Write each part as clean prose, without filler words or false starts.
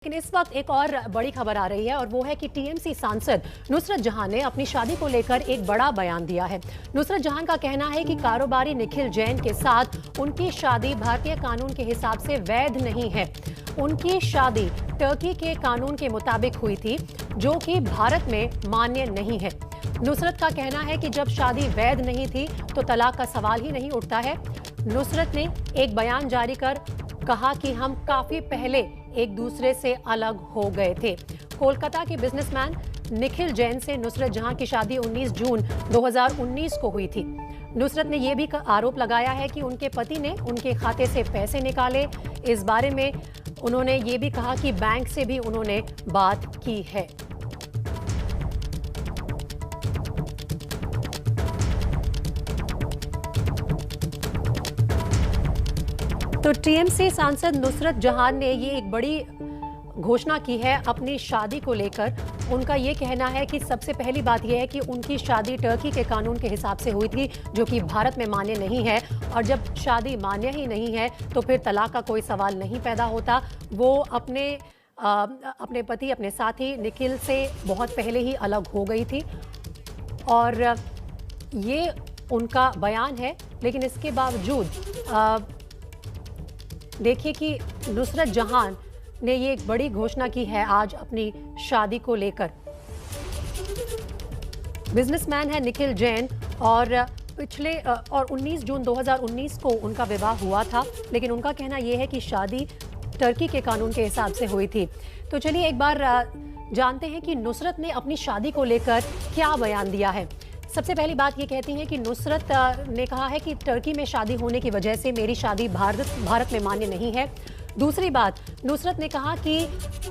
लेकिन इस वक्त एक और बड़ी खबर आ रही है और वो है कि टीएमसी सांसद नुसरत जहां ने अपनी शादी को लेकर एक बड़ा बयान दिया है। नुसरत जहां का कहना है कि कारोबारी निखिल जैन के साथ उनकी शादी भारतीय कानून के हिसाब से वैध नहीं है। उनकी शादी टर्की के कानून के मुताबिक हुई थी, जो कि भारत में मान्य नहीं है। नुसरत का कहना है कि जब शादी वैध नहीं थी तो तलाक का सवाल ही नहीं उठता है। नुसरत ने एक बयान जारी कर कहा कि हम काफी पहले एक दूसरे से अलग हो गए थे। कोलकाता के बिजनेसमैन निखिल जैन से नुसरत जहां की शादी 19 जून 2019 को हुई थी। नुसरत ने यह भी आरोप लगाया है कि उनके पति ने उनके खाते से पैसे निकाले। इस बारे में उन्होंने ये भी कहा कि बैंक से भी उन्होंने बात की है। तो टीएमसी सांसद नुसरत जहां ने ये एक बड़ी घोषणा की है अपनी शादी को लेकर। उनका ये कहना है कि सबसे पहली बात यह है कि उनकी शादी टर्की के कानून के हिसाब से हुई थी, जो कि भारत में मान्य नहीं है। और जब शादी मान्य ही नहीं है तो फिर तलाक का कोई सवाल नहीं पैदा होता। वो अपने पति, अपने साथी निखिल से बहुत पहले ही अलग हो गई थी और ये उनका बयान है। लेकिन इसके बावजूद देखिए कि नुसरत जहां ने ये एक बड़ी घोषणा की है आज अपनी शादी को लेकर। बिजनेसमैन है निखिल जैन और 19 जून 2019 को उनका विवाह हुआ था, लेकिन उनका कहना यह है कि शादी टर्की के कानून के हिसाब से हुई थी। तो चलिए एक बार जानते हैं कि नुसरत ने अपनी शादी को लेकर क्या बयान दिया है। सबसे पहली बात ये कहती हैं कि नुसरत ने कहा है कि टर्की में शादी होने की वजह से मेरी शादी भारत में मान्य नहीं है। दूसरी बात, नुसरत ने कहा कि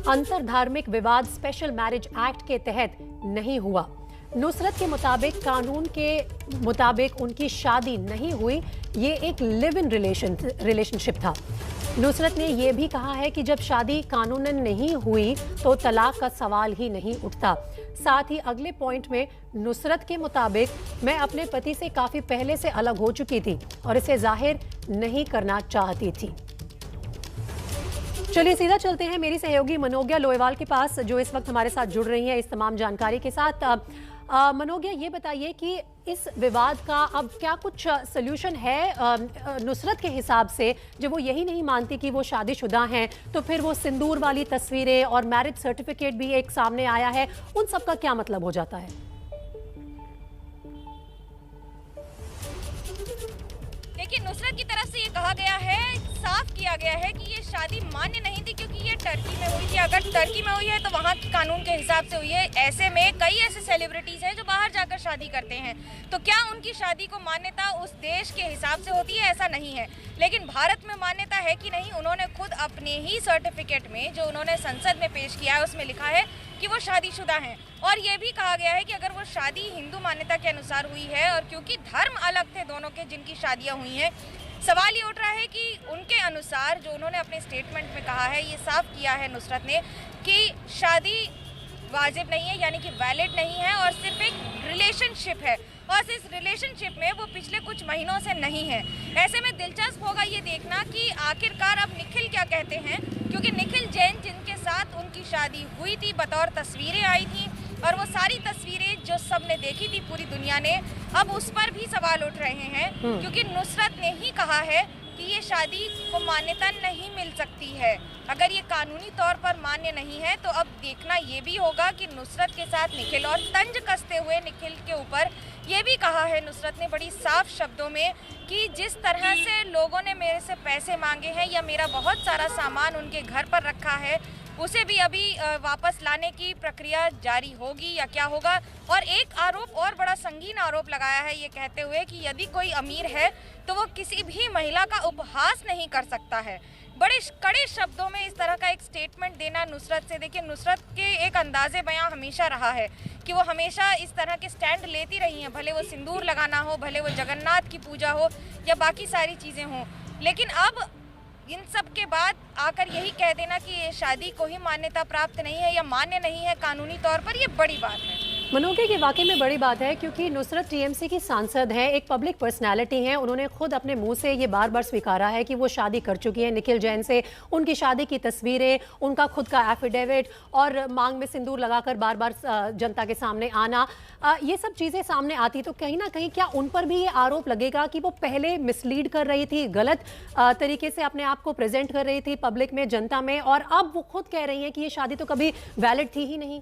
अंतर धार्मिक विवाद स्पेशल मैरिज एक्ट के तहत नहीं हुआ। नुसरत के मुताबिक कानून के मुताबिक उनकी शादी नहीं हुई, ये एक लिव इन रिलेशनशिप था। नुसरत ने यह भी कहा है कि जब शादी कानूनन नहीं हुई तो तलाक का सवाल ही नहीं उठता। साथ ही अगले पॉइंट में नुसरत के मुताबिक मैं अपने पति से काफी पहले से अलग हो चुकी थी और इसे जाहिर नहीं करना चाहती थी। चलिए सीधा चलते हैं मेरी सहयोगी मनोज्ञा लोहेवाल के पास, जो इस वक्त हमारे साथ जुड़ रही हैं इस तमाम जानकारी के साथ। मनोज्ञा, ये बताइए कि इस विवाद का अब क्या कुछ सल्यूशन है नुसरत के हिसाब से? जब वो यही नहीं मानती कि वो शादीशुदा हैं, तो फिर वो सिंदूर वाली तस्वीरें और मैरिज सर्टिफिकेट भी एक सामने आया है, उन सब का क्या मतलब हो जाता है? देखिए, नुसरत की तरफ से ये कहा गया है, साफ किया गया है कि ये शादी मान्य नहीं थी क्योंकि ये टर्की में हुई थी। अगर टर्की में हुई है तो वहाँ के कानून के हिसाब से हुई है। ऐसे में कई ऐसे सेलिब्रिटीज हैं जो बाहर जाकर शादी करते हैं, तो क्या उनकी शादी को मान्यता उस देश के हिसाब से होती है? ऐसा नहीं है। लेकिन भारत में मान्यता है कि नहीं, उन्होंने खुद अपने ही सर्टिफिकेट में जो उन्होंने संसद में पेश किया है उसमें लिखा है कि वो शादीशुदा हैं। और ये भी कहा गया है कि अगर वो शादी हिंदू मान्यता के अनुसार हुई है और क्योंकि धर्म अलग थे दोनों के जिनकी शादियां हुई हैं, सवाल ये उठ रहा है कि उनके अनुसार जो उन्होंने अपने स्टेटमेंट में कहा है, ये साफ किया है नुसरत ने कि शादी वाजिब नहीं है, यानी कि वैलिड नहीं है और सिर्फ एक रिलेशनशिप है और इस रिलेशनशिप में वो पिछले कुछ महीनों से नहीं है। ऐसे में दिलचस्प होगा ये देखना कि आखिरकार अब निखिल क्या कहते हैं, क्योंकि निखिल जैन जिनके साथ उनकी शादी हुई थी बतौर तस्वीरें आई थी और वो सारी तस्वीरें जो सबने देखी थी पूरी दुनिया ने, अब उस पर भी सवाल उठ रहे हैं क्योंकि नुसरत ने ही कहा है कि ये शादी को मान्यता नहीं मिल सकती है। अगर ये कानूनी तौर पर मान्य नहीं है तो अब देखना ये भी होगा कि नुसरत के साथ निखिल, और तंज कसते हुए निखिल के ऊपर ये भी कहा है नुसरत ने बड़ी साफ शब्दों में कि जिस तरह से लोगों ने मेरे से पैसे मांगे हैं या मेरा बहुत सारा सामान उनके घर पर रखा है, उसे भी अभी वापस लाने की प्रक्रिया जारी होगी या क्या होगा। और एक आरोप और बड़ा संगीन आरोप लगाया है ये कहते हुए कि यदि कोई अमीर है तो वो किसी भी महिला का उपहास नहीं कर सकता है। बड़े कड़े शब्दों में इस तरह का एक स्टेटमेंट देना नुसरत से, देखिए नुसरत के एक अंदाजे बयां हमेशा रहा है कि वो हमेशा इस तरह के स्टैंड लेती रही हैं, भले वो सिंदूर लगाना हो, भले वो जगन्नाथ की पूजा हो या बाकी सारी चीज़ें हों। लेकिन अब इन सब के बाद आकर यही कह देना कि ये शादी को ही मान्यता प्राप्त नहीं है या मान्य नहीं है कानूनी तौर पर, ये बड़ी बात है। मनोगे की वाकई में बड़ी बात है क्योंकि नुसरत टीएमसी की सांसद हैं, एक पब्लिक पर्सनालिटी हैं। उन्होंने खुद अपने मुंह से ये बार बार स्वीकारा है कि वो शादी कर चुकी है निखिल जैन से। उनकी शादी की तस्वीरें, उनका खुद का एफिडेविट और मांग में सिंदूर लगाकर बार बार जनता के सामने आना, ये सब चीजें सामने आती तो कहीं ना कहीं क्या उन पर भी ये आरोप लगेगा कि वो पहले मिसलीड कर रही थी, गलत तरीके से अपने आप को प्रेजेंट कर रही थी पब्लिक में, जनता में, और अब वो खुद कह रही हैं कि ये शादी तो कभी वैलिड थी ही नहीं।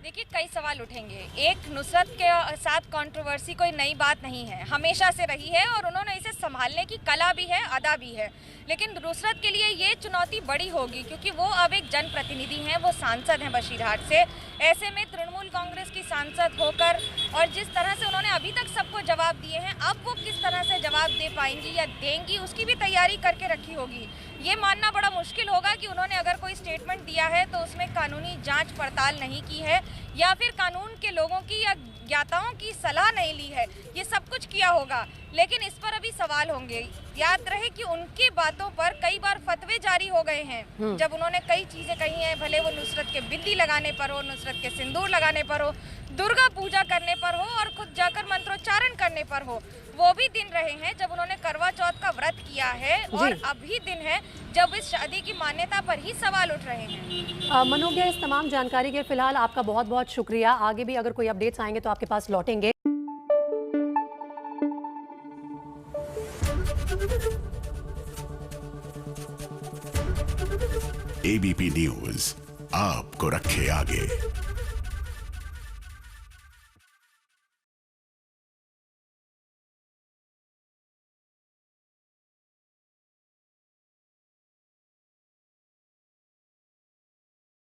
देखिए, कई सवाल उठेंगे। एक, नुसरत के साथ कंट्रोवर्सी कोई नई बात नहीं है, हमेशा से रही है और उन्होंने इसे संभालने की कला भी है, अदा भी है। लेकिन नुसरत के लिए ये चुनौती बड़ी होगी क्योंकि वो अब एक जनप्रतिनिधि हैं, वो सांसद हैं बशीरहाट से। ऐसे में तृणमूल कांग्रेस की सांसद होकर और जिस तरह से उन्होंने अभी तक सबको जवाब दिए हैं, अब वो किस तरह से जवाब दे पाएंगी या देंगी, उसकी भी तैयारी करके रखी होगी। ये मानना बड़ा मुश्किल होगा कि उन्होंने अगर कोई स्टेटमेंट दिया है तो उसमें कानूनी जांच पड़ताल नहीं की है या फिर कानून के लोगों की या ज्ञाताओं की सलाह नहीं ली है। ये सब कुछ किया होगा, लेकिन इस पर अभी सवाल होंगे। याद रहे कि उनकी बातों पर कई बार फतवे जारी हो गए हैं जब उन्होंने कई चीजें कही हैं, भले वो नुसरत के बिंदी लगाने पर हो, नुसरत के सिंदूर लगाने पर हो, दुर्गा पूजा करने पर हो और खुद जाकर मंत्रोच्चारण करने पर हो। वो भी दिन रहे हैं जब उन्होंने करवा चौथ का व्रत किया है और अभी दिन है जब इस शादी की मान्यता पर ही सवाल उठ रहे हैं। मनोगे, इस तमाम जानकारी के फिलहाल आपका बहुत बहुत शुक्रिया। आगे भी अगर कोई अपडेट्स आएंगे तो आपके पास लौटेंगे। एबीपी न्यूज आपको रखे आगे।